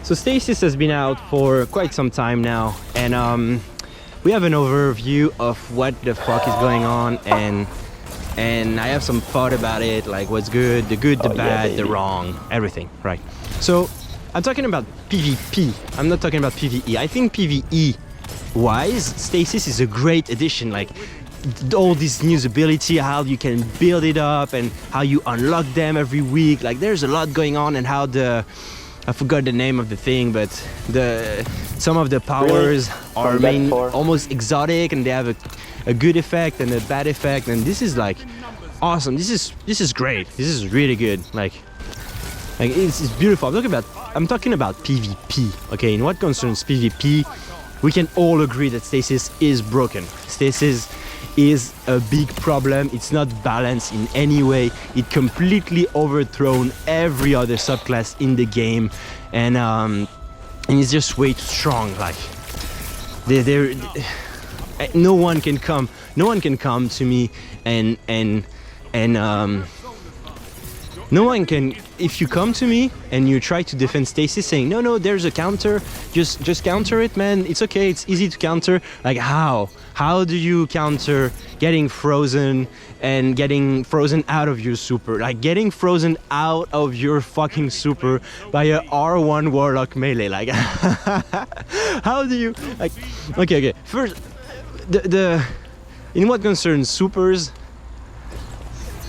So Stasis has been out for quite some time now, and we have an overview of what the fuck is going on, and I have some thought about it, like what's good, the bad, the wrong, everything, right? So I'm talking about PvP, I'm not talking about PvE. I think PvE wise, Stasis is a great addition, like all this news ability, how you can build it up and how you unlock them every week. Like there's a lot going on, and how I forgot the name of the thing, but some of the powers are almost exotic, and they have a good effect and a bad effect, and this is like awesome. This is great. This is really good. Like it's beautiful. I'm talking about PvP. Okay, in what concerns PvP, we can all agree that Stasis is broken. Stasis is a big problem. It's not balanced in any way. It completely overthrown every other subclass in the game, and it's just way too strong. Like no one can come to me and no one can. If you come to me and you try to defend Stasis saying no, there's a counter, just counter it, man, it's okay, it's easy to counter. Like how do you counter getting frozen and getting frozen out of your super? Like getting frozen out of your fucking super by a R1 warlock melee. Like how do you, like, okay, first the in what concerns supers,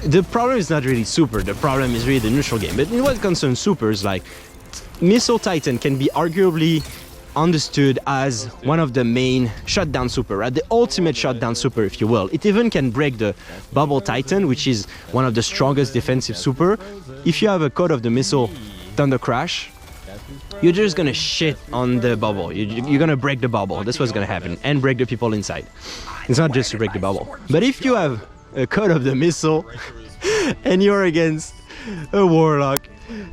the problem is not really super, the problem is really the neutral game. But in what concerns supers, like Missile Titan can be arguably understood as one of the main shutdown super, right? The ultimate shutdown super, if you will. It even can break the Bubble Titan, which is one of the strongest defensive super. If you have a Code of the Missile Thunder Crash, you're just gonna shit on the bubble. You're gonna break the bubble. That's what's gonna happen, and break the people inside. It's not just to break the bubble. But if you have a Code of the Missile and you're against a warlock,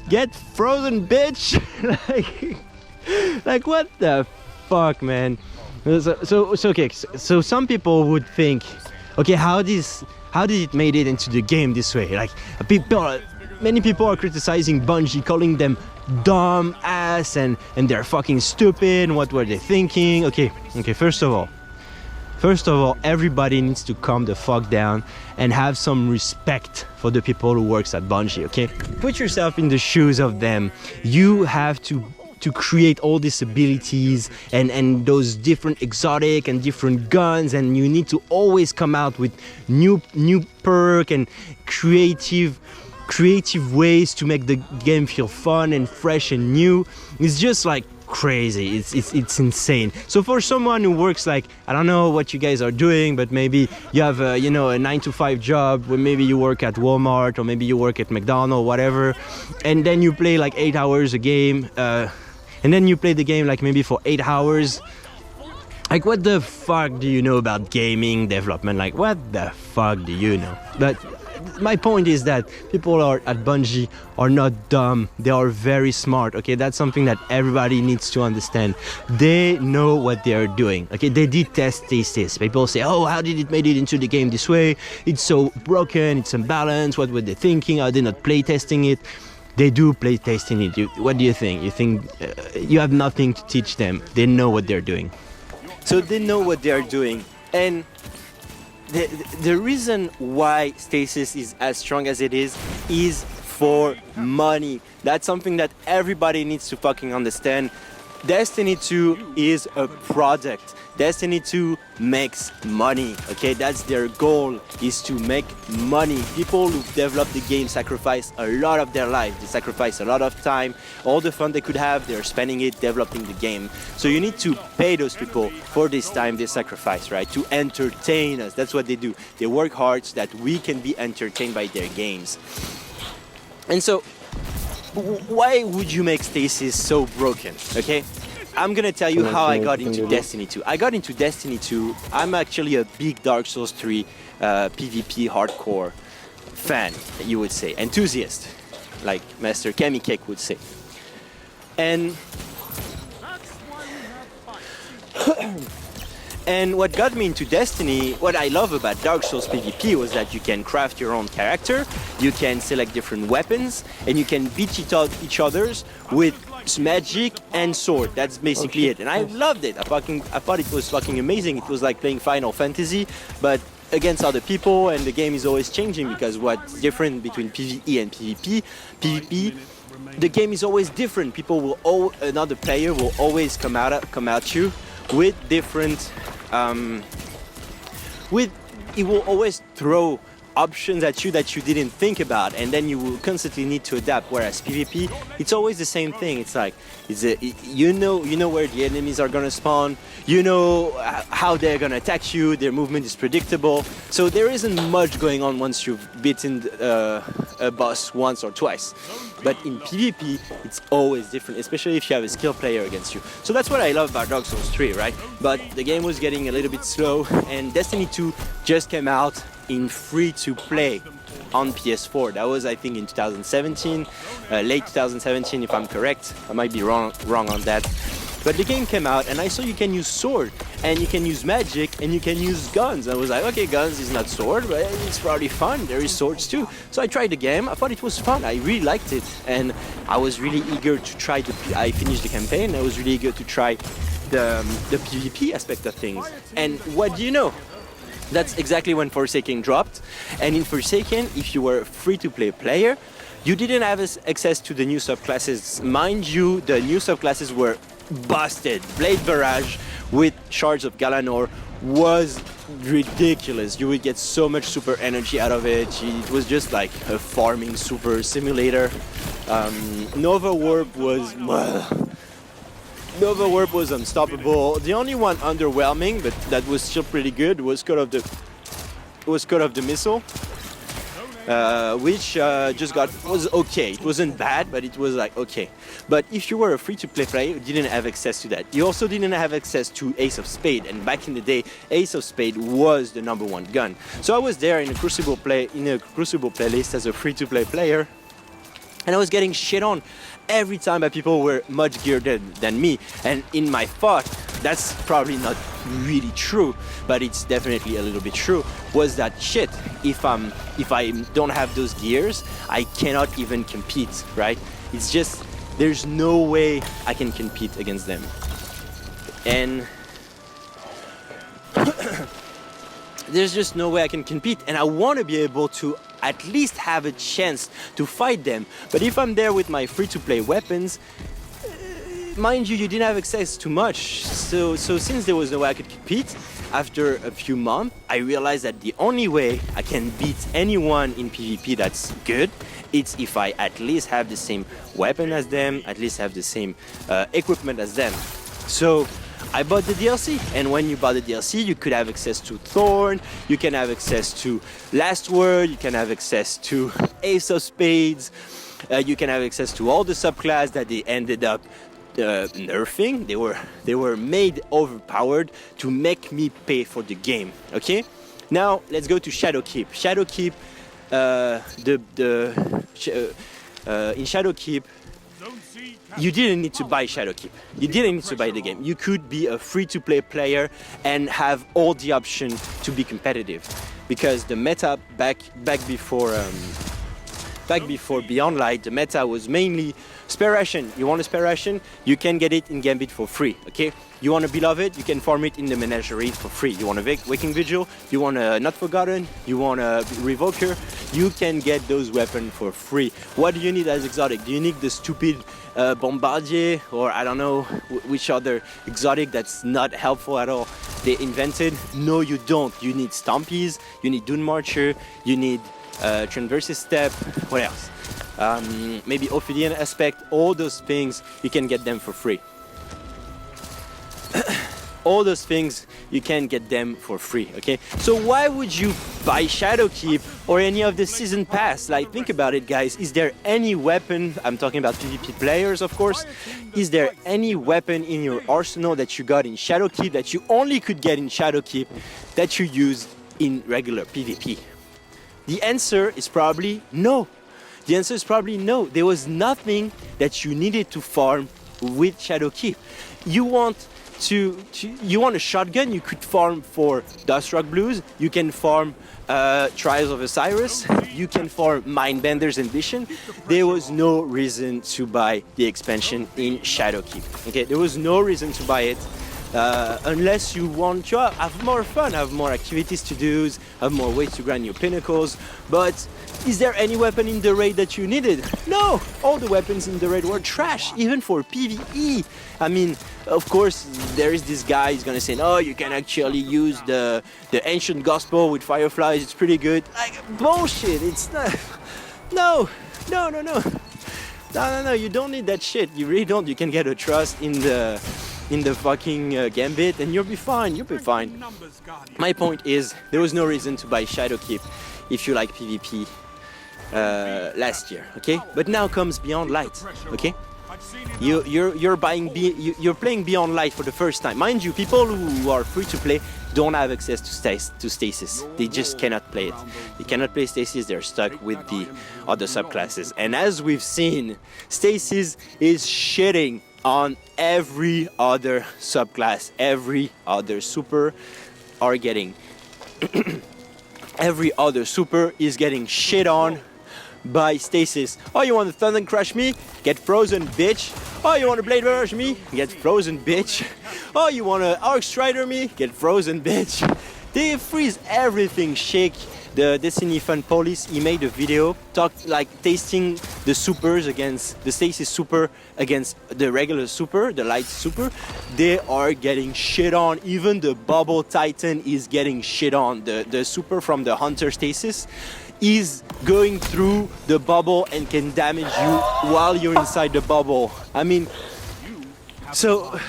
get frozen, bitch. like what the fuck, man? So some people would think, okay, how did it made it into the game this way? Like many people are criticizing Bungie, calling them dumb ass and they're fucking stupid. What were they thinking? Okay, first of all, everybody needs to calm the fuck down and have some respect for the people who works at Bungie, okay? Put yourself in the shoes of them. You have to create all these abilities and those different exotic and different guns, and you need to always come out with new perk and creative ways to make the game feel fun and fresh and new. It's just like crazy. It's insane. So for someone who works, like, I don't know what you guys are doing, but maybe you have a 9-to-5 job, where maybe you work at Walmart or maybe you work at McDonald's, whatever, and then you play like 8 hours a game, and then you play the game like maybe for 8 hours. Like, what the fuck do you know about gaming development? Like, what the fuck do you know? But my point is that people at Bungie are not dumb. They are very smart, okay? That's something that everybody needs to understand. They know what they are doing, okay? They did test Stasis. People say, oh, how did it made it into the game this way? It's so broken, it's unbalanced. What were they thinking? Are they not play testing it? They do play testing it. What do you think? You think you have nothing to teach them? They know what they're doing. So they know what they are doing, and the reason why Stasis is as strong as it is for money. That's something that everybody needs to fucking understand. Destiny 2 is a product. Destiny 2 makes money, okay? That's their goal, is to make money. People who develop the game sacrifice a lot of their life. They sacrifice a lot of time. All the fun they could have, they're spending it developing the game. So you need to pay those people for this time they sacrifice, right? To entertain us. That's what they do. They work hard so that we can be entertained by their games. And so, why would you make Stasis so broken, okay? I'm gonna tell you how I got into Destiny 2. I got into Destiny 2, I'm actually a big Dark Souls 3 PvP hardcore fan, you would say, enthusiast, like Master Kamikek would say. And what got me into Destiny, what I love about Dark Souls PvP was that you can craft your own character, you can select different weapons, and you can beat each other's with magic and sword. That's basically it. And I loved it. I thought it was fucking amazing. It was like playing Final Fantasy, but against other people, and the game is always changing because what's different between PvE and PvP, the game is always different. Another player will always come at you with different it will always throw options at you that you didn't think about, and then you will constantly need to adapt. Whereas PvP, it's always the same thing. It's like you know where the enemies are gonna spawn, you know how they're gonna attack you, their movement is predictable, so there isn't much going on once you've beaten a boss once or twice. But in PvP, it's always different, especially if you have a skilled player against you. So that's what I love about Dark Souls 3, right? But the game was getting a little bit slow, and Destiny 2 just came out in free-to-play on PS4. That was, I think, in 2017, late 2017, if I'm correct. I might be wrong on that. But the game came out, and I saw you can use sword, and you can use magic, and you can use guns. I was like, okay, guns is not sword, but it's probably fun. There is swords too. So I tried the game. I thought it was fun. I really liked it, and I was really eager to try I finished the campaign. I was really eager to try the PvP aspect of things. And what do you know? That's exactly when Forsaken dropped. And in Forsaken, if you were a free-to-play player, you didn't have access to the new subclasses. Mind you, the new subclasses were busted. Blade Barrage with Shards of Galanor was ridiculous. You would get so much super energy out of it. It was just like a farming super simulator. Nova Warp was unstoppable. The only one underwhelming, but that was still pretty good, was Code of the Missile, which was okay. It wasn't bad, but it was like okay. But if you were a free-to-play player, you didn't have access to that. You also didn't have access to Ace of Spade, and back in the day, Ace of Spade was the #1 gun. So I was there in a Crucible playlist as a free-to-play player, and I was getting shit on every time by people were much geared than me. And in my thought, that's probably not really true, but it's definitely a little bit true, was that shit, if I don't have those gears, I cannot even compete, right? It's just, there's no way I can compete against them. And there's just no way I can compete, and I want to be able to at least have a chance to fight them. But if I'm there with my free-to-play weapons, mind you, you didn't have access to much. So since there was no way I could compete, after a few months, I realized that the only way I can beat anyone in PvP that's good, it's if I at least have the same weapon as them, at least have the same equipment as them. So I bought the DLC, and when you bought the DLC, you could have access to Thorn, you can have access to Last Word, you can have access to Ace of Spades, you can have access to all the subclass that they ended up nerfing. They were made overpowered to make me pay for the game. Okay, now let's go to Shadowkeep. Shadowkeep, in Shadowkeep, you didn't need to buy Shadowkeep. You didn't need to buy the game. You could be a free-to-play player and have all the option to be competitive, because the meta back before Beyond Light, the meta was mainly spare ration. You want a spare ration? You can get it in Gambit for free. Okay. You want a Beloved? You can farm it in the Menagerie for free. You want a Waking Vigil? You want a Not Forgotten? You want a Revoker? You can get those weapons for free. What do you need as exotic? Do you need the stupid Bombardier, or I don't know which other exotic that's not helpful at all they invented? No, you don't. You need Stompies, you need Dune Marcher, you need Transversus Step, what else? Maybe Ophidian Aspect. All those things, you can get them for free. All those things, you can get them for free, okay? So why would you buy Shadowkeep or any of the Season Pass? Like, think about it, guys. Is there any weapon, I'm talking about PvP players, of course, is there any weapon in your arsenal that you got in Shadowkeep that you only could get in Shadowkeep that you use in regular PvP? The answer is probably no. The answer is probably no. There was nothing that you needed to farm with Shadowkeep. You want you want a shotgun, you could farm for Dust Rock Blues, you can farm Trials of Osiris, you can farm Mindbender's Ambition. There was no reason to buy the expansion in Shadowkeep. Okay, there was no reason to buy it. Unless you want to have more fun, have more activities to do, have more ways to grind your pinnacles. But is there any weapon in the raid that you needed? No! All the weapons in the raid were trash, even for PvE. I mean, of course, there is this guy who's gonna say, no, you can actually use the Ancient Gospel with Fireflies, it's pretty good. Like, bullshit, it's not... No, you don't need that shit, you really don't. You can get a trust in the fucking Gambit and you'll be fine, My point is, there was no reason to buy Shadowkeep if you like PvP last year, okay? But now comes Beyond Light, okay? You're playing Beyond Light for the first time. Mind you, people who are free to play don't have access to Stasis. They just cannot play it. They cannot play Stasis, they're stuck with the other subclasses. And as we've seen, Stasis is shitting on every other subclass, every other super are getting every other super is getting shit on by Stasis. Oh, you want to Thunder Crush me? Get frozen, bitch. Oh, you want to Blade Rush me? Get frozen, bitch. Oh, you want to Arc Strider me? Get frozen, bitch. They freeze everything. Shake, the Destiny Fun Police, he made a video tasting the supers against the Stasis super against the regular super, the light super. They are getting shit on. Even the Bubble Titan is getting shit on. The super from the Hunter Stasis is going through the bubble and can damage you while you're inside the bubble. I mean, so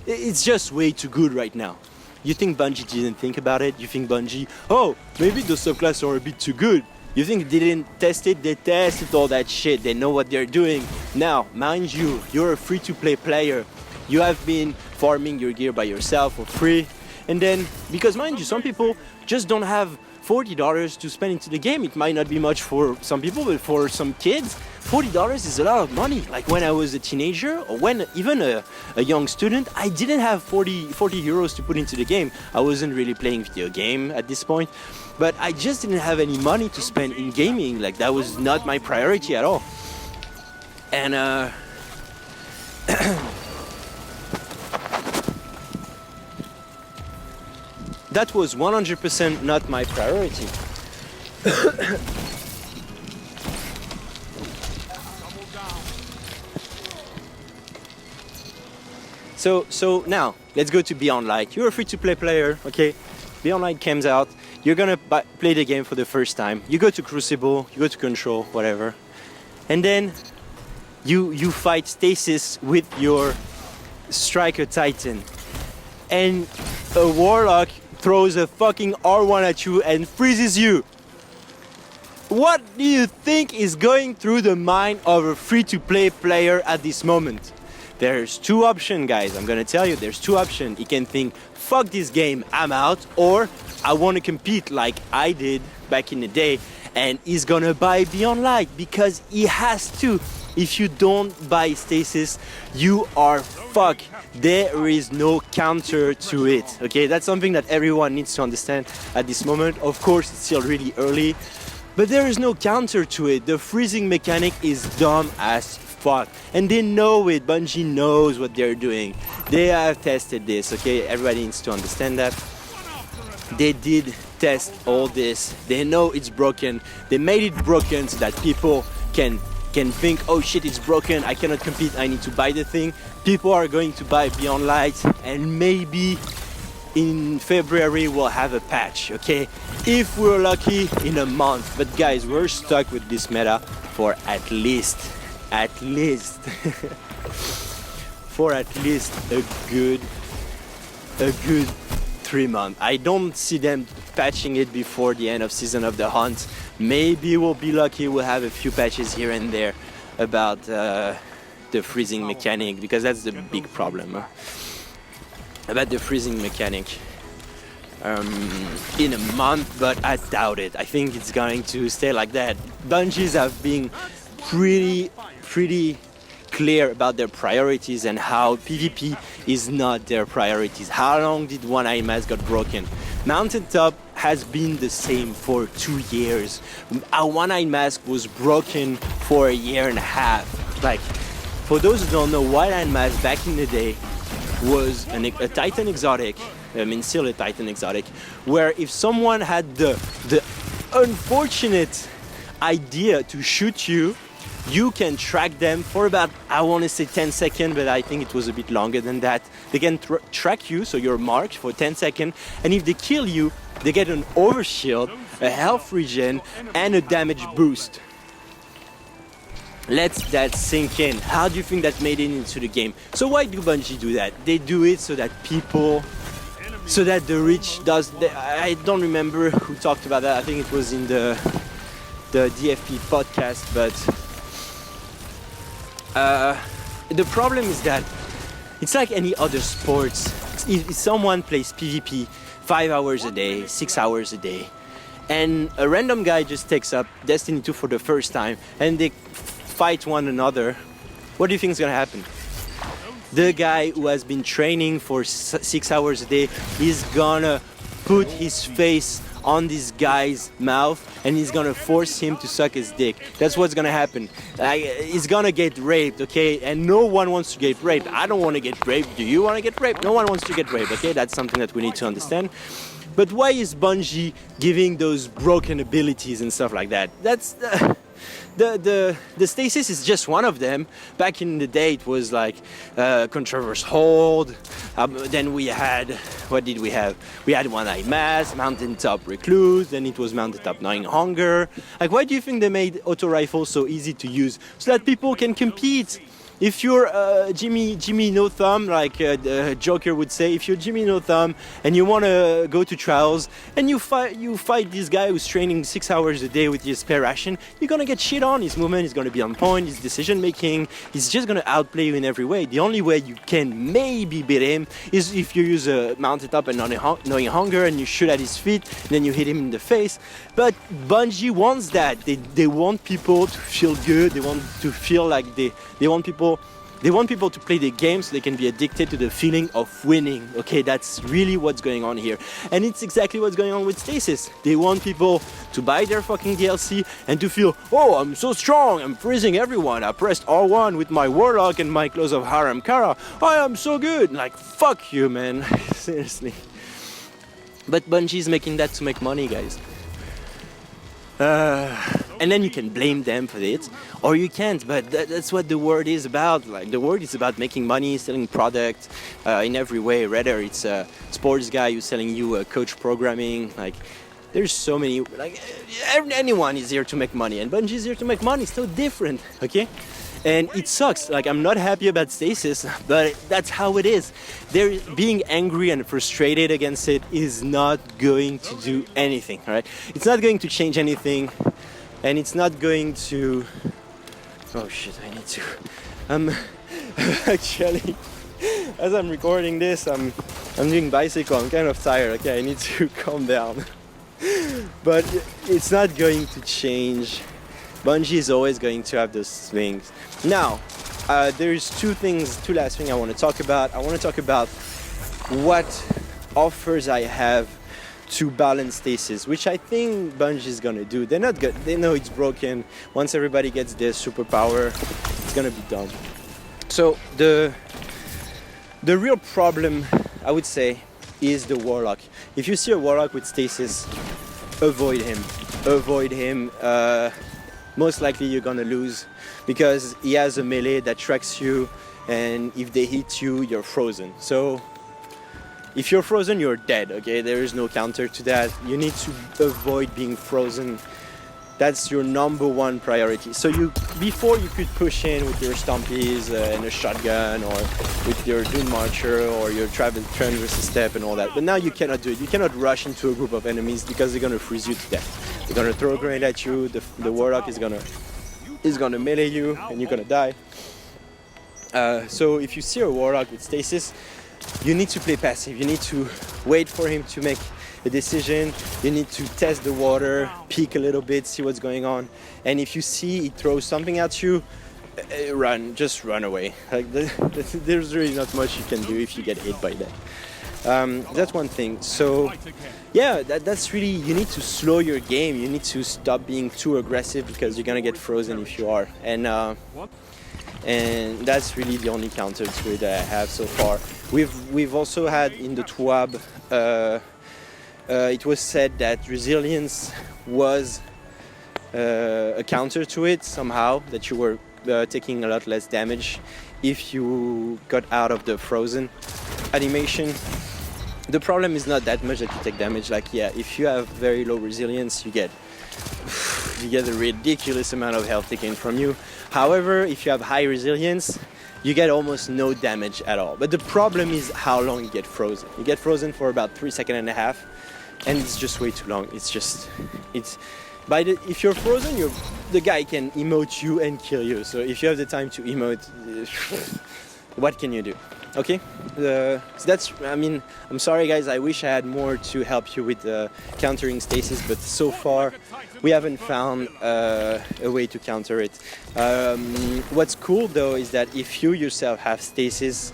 it's just way too good right now. You think Bungie didn't think about it? You think Bungie, oh, maybe the subclasses are a bit too good. You think they didn't test it? They tested all that shit. They know what they're doing. Now, mind you, you're a free-to-play player. You have been farming your gear by yourself for free. And then, because mind you, some people just don't have $40 to spend into the game. It might not be much for some people, but for some kids, $40 is a lot of money. Like when I was a teenager or when even a young student, I didn't have 40 euros to put into the game. I wasn't really playing video game at this point, but I just didn't have any money to spend in gaming. Like that was not my priority at all. And that was 100% not my priority. So now, let's go to Beyond Light. You're a free-to-play player, okay? Beyond Light comes out. You're gonna play the game for the first time. You go to Crucible, you go to Control, whatever. And then you fight Stasis with your Striker Titan. And a Warlock throws a fucking R1 at you and freezes you. What do you think is going through the mind of a free-to-play player at this moment? There's two options, guys. I'm gonna tell you, there's two options. He can think, fuck this game, I'm out, or I wanna compete like I did back in the day, and he's gonna buy Beyond Light because he has to. If you don't buy Stasis, you are fucked. There is no counter to it, okay? That's something that everyone needs to understand at this moment. Of course, it's still really early, but there is no counter to it. The freezing mechanic is dumb as fuck. And they know it. Bungie knows what they're doing. They have tested this, okay? Everybody needs to understand that. They did test all this. They know it's broken. They made it broken so that people can think, oh shit, it's broken, I cannot compete, I need to buy the thing. People are going to buy Beyond Light, and maybe in February we'll have a patch, okay? If we're lucky, in a month. But guys, we're stuck with this meta for at least for at least a good 3 months. I don't see them patching it before the end of Season of the Hunt. Maybe we'll be lucky, we'll have a few patches here and there about the freezing mechanic, because that's the big problem. About the freezing mechanic in a month, but I doubt it. I think it's going to stay like that. Bungies have been pretty clear about their priorities and how PvP is not their priorities. How long did One Eye Mask got broken? Mountaintop has been the same for 2 years. One Eye Mask was broken for a year and a half. Like, for those who don't know, One Eye Mask back in the day was a Titan exotic, still a Titan exotic, where if someone had the unfortunate idea to shoot you, you can track them for about, I want to say 10 seconds, but I think it was a bit longer than that. They can track you, so you're marked for 10 seconds, and if they kill you, they get an overshield, a health regen, and a damage boost. Let that sink in. How do you think that made it into the game? So why do Bungie do that? They do it so that the rich does. I don't remember who talked about that. I think it was in the DFP podcast. But the problem is that it's like any other sports. If someone plays PvP 5 hours a day, 6 hours a day, and a random guy just takes up Destiny 2 for the first time, and they fight one another, what do you think is gonna happen? The guy who has been training for 6 hours a day is gonna put his face on this guy's mouth and he's gonna force him to suck his dick. That's what's gonna happen. He's gonna get raped, okay? And no one wants to get raped. I don't want to get raped. Do you want to get raped? No one wants to get raped, okay? That's something that we need to understand. But why is Bungie giving those broken abilities and stuff like that? That's the Stasis is just one of them. Back in the day, it was like Controversial Hold. Then we had, what did we have? We had One Eye Mask, Mountaintop Recluse. Then it was Mountaintop Gnawing Hunger. Like, why do you think they made auto rifles so easy to use? So that people can compete. If you're Jimmy No Thumb, like Joker would say, if you're Jimmy No Thumb and you want to go to trials and you fight this guy who's training 6 hours a day with his spare ration, you're gonna get shit on. His movement is gonna be on point. His decision making, he's just gonna outplay you in every way. The only way you can maybe beat him is if you use a Mountaintop and Gnawing Hunger and you shoot at his feet and then you hit him in the face. But Bungie wants that. They want people to feel good. They want to feel like they want people to play the game so they can be addicted to the feeling of winning. Okay, that's really what's going on here. And it's exactly what's going on with Stasis. They want people to buy their fucking DLC and to feel, oh, I'm so strong, I'm freezing everyone. I pressed R1 with my Warlock and my Claws of Haram Kara. I am so good. Like, fuck you, man. Seriously. But Bungie's making that to make money, guys. And then you can blame them for it, or you can't, but that's what the world is about. Like, the world is about making money, selling product in every way, whether it's a sports guy who's selling you coach programming. Like, there's so many, like, anyone is here to make money, and Bungie is here to make money. It's so different, okay? And it sucks. Like, I'm not happy about Stasis, but that's how it is. They're being angry and frustrated against it is not going to do anything, all right? It's not going to change anything, and it's not going to... Oh shit, I need to... Actually, as I'm recording this, I'm doing bicycle. I'm kind of tired, okay? I need to calm down. But it's not going to change. Bungie is always going to have those things. Now, there's two last things I want to talk about. I want to talk about what offers I have to balance Stasis, which I think Bungie is gonna do. They're not good. They know it's broken. Once everybody gets their superpower, it's gonna be done. So the real problem, I would say, is the Warlock. If you see a Warlock with Stasis, avoid him. Avoid him. Most likely you're gonna lose because he has a melee that tracks you, and if they hit you, you're frozen. So if you're frozen, you're dead, okay? There is no counter to that. You need to avoid being frozen. That's your number one priority. So before you could push in with your stompies and a shotgun, or with your Doom Marcher or your Transverse Step and all that. But now you cannot do it. You cannot rush into a group of enemies because they're gonna freeze you to death. They're gonna throw a grenade at you. The Warlock is gonna melee you, and you're gonna die. So if you see a Warlock with Stasis, you need to play passive. You need to wait for him to make a decision. You need to test the water, peek a little bit, see what's going on. And if you see he throws something at you, just run away. Like there's really not much you can do if you get hit by that. That's one thing. So yeah, that's really, you need to slow your game. You need to stop being too aggressive because you're gonna get frozen if you are. And that's really the only counter to it that I have so far. We've also had in the TWAB, it was said that resilience was a counter to it somehow, that you were taking a lot less damage if you got out of the frozen animation. The problem is not that much that you take damage. Like, yeah, if you have very low resilience, you get a ridiculous amount of health taken from you. However, if you have high resilience, you get almost no damage at all. But the problem is how long you get frozen. You get frozen for about 3.5 seconds, and it's just way too long. If you're frozen, the guy can emote you and kill you. So if you have the time to emote, what can you do? Okay, so that's, I mean, I'm sorry guys, I wish I had more to help you with countering stasis, but so far we haven't found a way to counter it. What's cool though is that if you yourself have stasis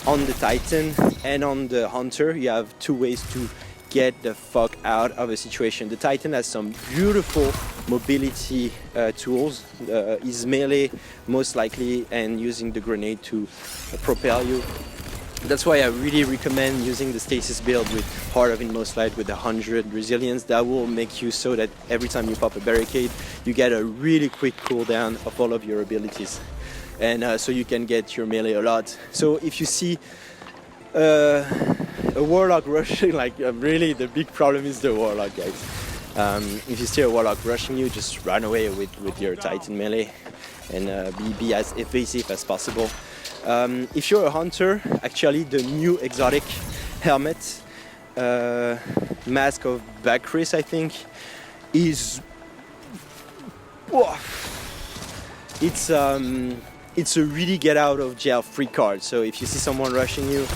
on the Titan and on the Hunter, you have two ways to get the fuck out of a situation. The Titan has some beautiful mobility tools. Is melee most likely, and using the grenade to propel you. That's why I really recommend using the stasis build with Heart of Inmost Light with 100 resilience. That will make you so that every time you pop a barricade, you get a really quick cooldown of all of your abilities. And so you can get your melee a lot. So if you see a Warlock rushing, like really the big problem is the Warlock, guys. If you see a Warlock rushing you, just run away with your Titan melee and be as evasive as possible. If you're a Hunter, actually the new exotic helmet, Mask of Bakris, I think, is... It's a really get out of jail free card. So if you see someone rushing you,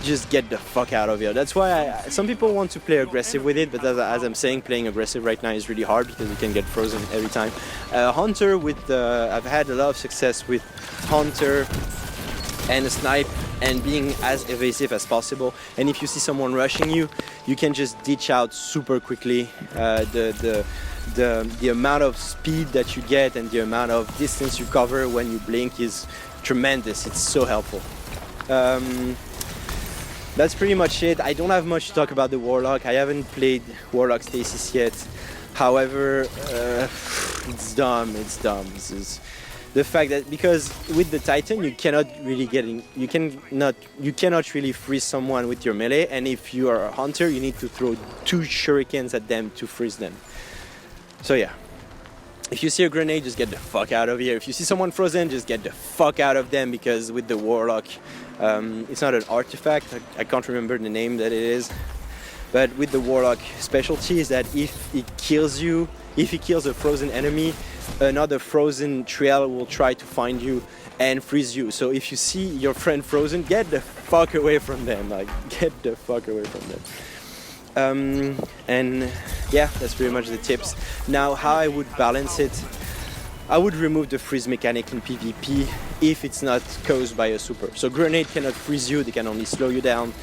just get the fuck out of here. That's why some people want to play aggressive with it, but as I'm saying, playing aggressive right now is really hard because you can get frozen every time. Hunter with I've had a lot of success with Hunter and a snipe and being as evasive as possible. And if you see someone rushing you, you can just ditch out super quickly. The amount of speed that you get and the amount of distance you cover when you blink is tremendous. It's so helpful. That's pretty much it. I don't have much to talk about the Warlock. I haven't played Warlock Stasis yet. However, it's dumb. It's dumb. This is the fact that because with the Titan you cannot really you cannot really freeze someone with your melee, and if you are a Hunter you need to throw 2 shurikens at them to freeze them. So yeah. If you see a grenade, just get the fuck out of here. If you see someone frozen, just get the fuck out of them, because with the Warlock, it's not an artifact, I can't remember the name that it is, but with the Warlock specialty is that if it kills you, if he kills a frozen enemy, another frozen trail will try to find you and freeze you. So if you see your friend frozen, get the fuck away from them, like get the fuck away from them. And yeah, that's pretty much the tips. Now, how I would balance it, I would remove the freeze mechanic in PvP if it's not caused by a super. So grenade cannot freeze you, they can only slow you down.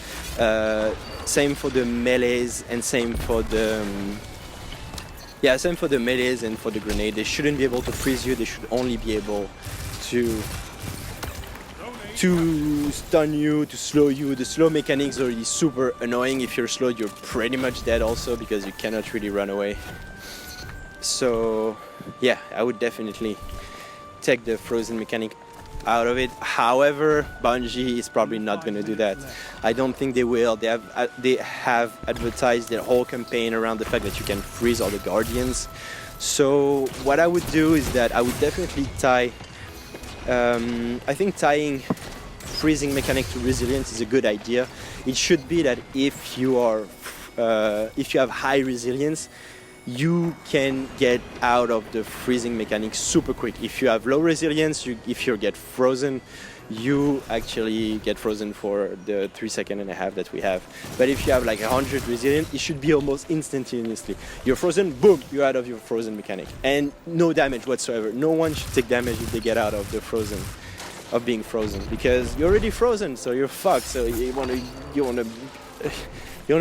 Same for the melees and same for the melees and for the grenade. They shouldn't be able to freeze you, they should only be able to stun you, to slow you. The slow mechanics are already super annoying. If you're slowed, you're pretty much dead also, because you cannot really run away. So yeah, I would definitely take the frozen mechanic out of it. However, Bungie is probably not going to do that. I don't think they will. They have advertised their whole campaign around the fact that you can freeze all the Guardians. So what I would do is that I would definitely tie I think tying freezing mechanic to resilience is a good idea. It should be that if you have high resilience, you can get out of the freezing mechanic super quick. If you have low resilience, if you get frozen, you actually get frozen for the 3.5 seconds that we have. But if you have like 100 resilient, it should be almost instantaneously. You're frozen, boom, you're out of your frozen mechanic. And no damage whatsoever. No one should take damage if they get out of the frozen, of being frozen, because you're already frozen, so you're fucked. So you wanna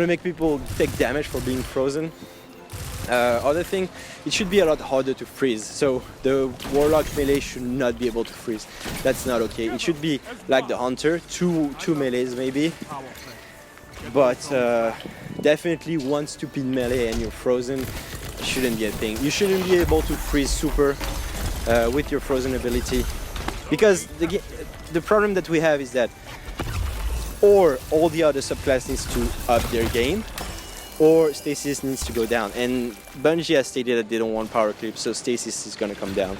make people take damage for being frozen. Other thing, it should be a lot harder to freeze. So the warlock melee should not be able to freeze. That's not okay. It should be like the hunter, two melees maybe. But definitely one stupid melee and you're frozen shouldn't be a thing. You shouldn't be able to freeze super with your frozen ability, because the problem that we have is that or all the other subclass needs to up their game, or Stasis needs to go down. And Bungie has stated that they don't want power creep, so Stasis is gonna come down.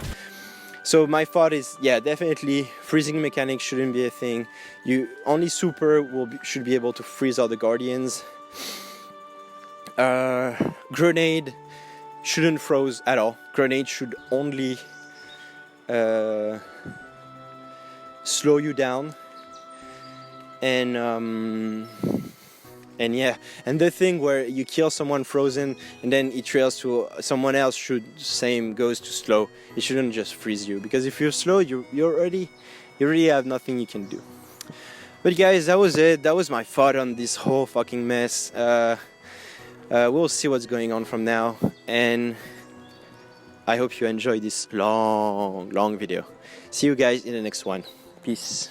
So my thought is, yeah, definitely freezing mechanics shouldn't be a thing. You only super should be able to freeze all the guardians. Grenade shouldn't froze at all. Grenade should only slow you down. And yeah, and the thing where you kill someone frozen and then it trails to someone else goes to slow. It shouldn't just freeze you, because if you're slow, you already have nothing you can do. But guys, that was it. That was my thought on this whole fucking mess. We'll see what's going on from now, and I hope you enjoyed this long video. See you guys in the next one. Peace.